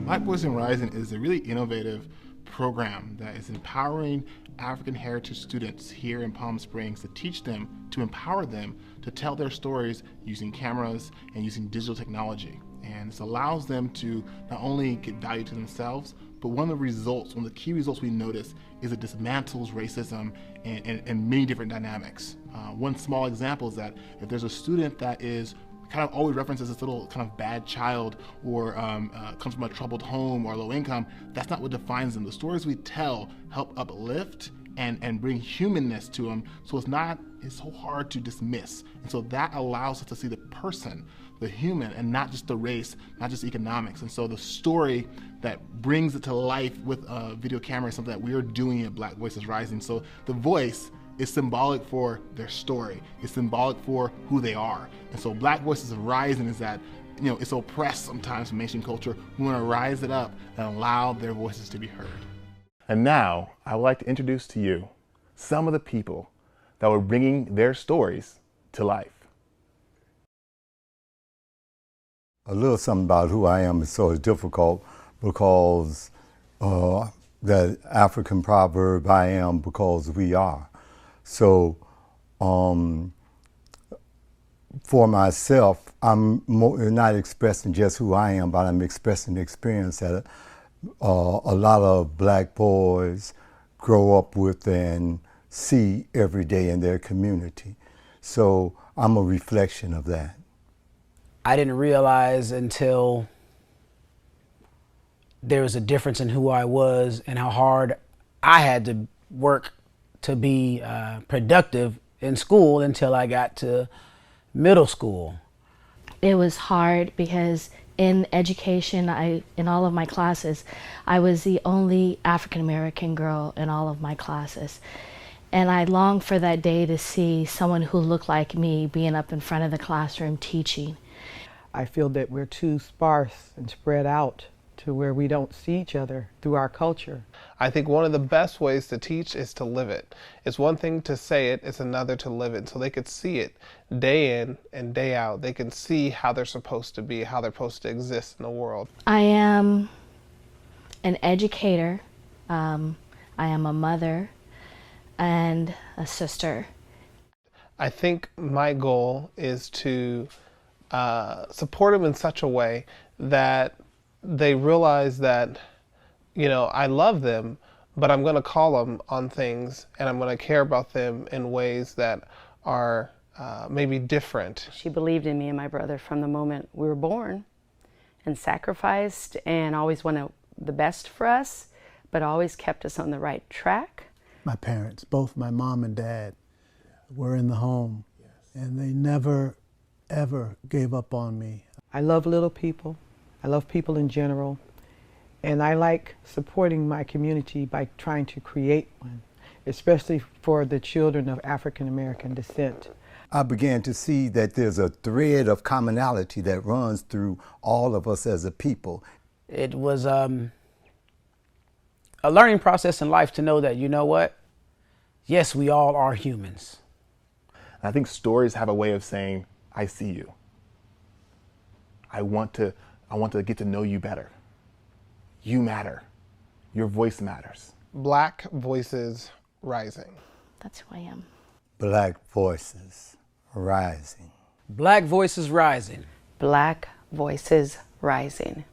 Black Voices Rising is a really innovative program that is empowering African heritage students here in Palm Springs to teach them, to empower them to tell their stories using cameras and using digital technology. And this allows them to not only get value to themselves, but one of the key results we notice is it dismantles racism and many different dynamics. One small example is that if there's a student that is kind of always references this little kind of bad child or comes from a troubled home or low income, that's not what defines them. The stories we tell help uplift and bring humanness to them, so it's so hard to dismiss. And so that allows us to see the person, the human, and not just the race, not just economics. And so the story that brings it to life with a video camera is something that we are doing at Black Voices Rising. So the voice is symbolic for their story. It's symbolic for who they are. And so Black Voices Rising is that, it's oppressed sometimes in mainstream culture. We want to rise it up and allow their voices to be heard. And now I would like to introduce to you some of the people that were bringing their stories to life. A little something about who I am is sort of difficult because the African proverb, I am because we are. So for myself, I'm not expressing just who I am, but I'm expressing the experience that a lot of Black boys grow up with and see every day in their community. So I'm a reflection of that. I didn't realize until there was a difference in who I was and how hard I had to work to be productive in school until I got to middle school. It was hard because in education, in all of my classes, I was the only African American girl in all of my classes. And I longed for that day to see someone who looked like me being up in front of the classroom teaching. I feel that we're too sparse and spread out to where we don't see each other through our culture. I think one of the best ways to teach is to live it. It's one thing to say it, it's another to live it. So they could see it day in and day out. They can see how they're supposed to be, how they're supposed to exist in the world. I am an educator, I am a mother, and a sister. I think my goal is to support them in such a way that they realize that, I love them, but I'm going to call them on things and I'm going to care about them in ways that are maybe different. She believed in me and my brother from the moment we were born and sacrificed and always wanted the best for us, but always kept us on the right track. My parents, both my mom and dad, were in the home, and they never, ever gave up on me. I love little people. I love people in general. And I like supporting my community by trying to create one, especially for the children of African American descent. I began to see that there's a thread of commonality that runs through all of us as a people. It was a learning process in life to know that, yes, we all are humans. I think stories have a way of saying, I see you. I want to get to know you better. You matter. Your voice matters. Black Voices Rising. That's who I am. Black Voices Rising. Black Voices Rising. Black Voices Rising.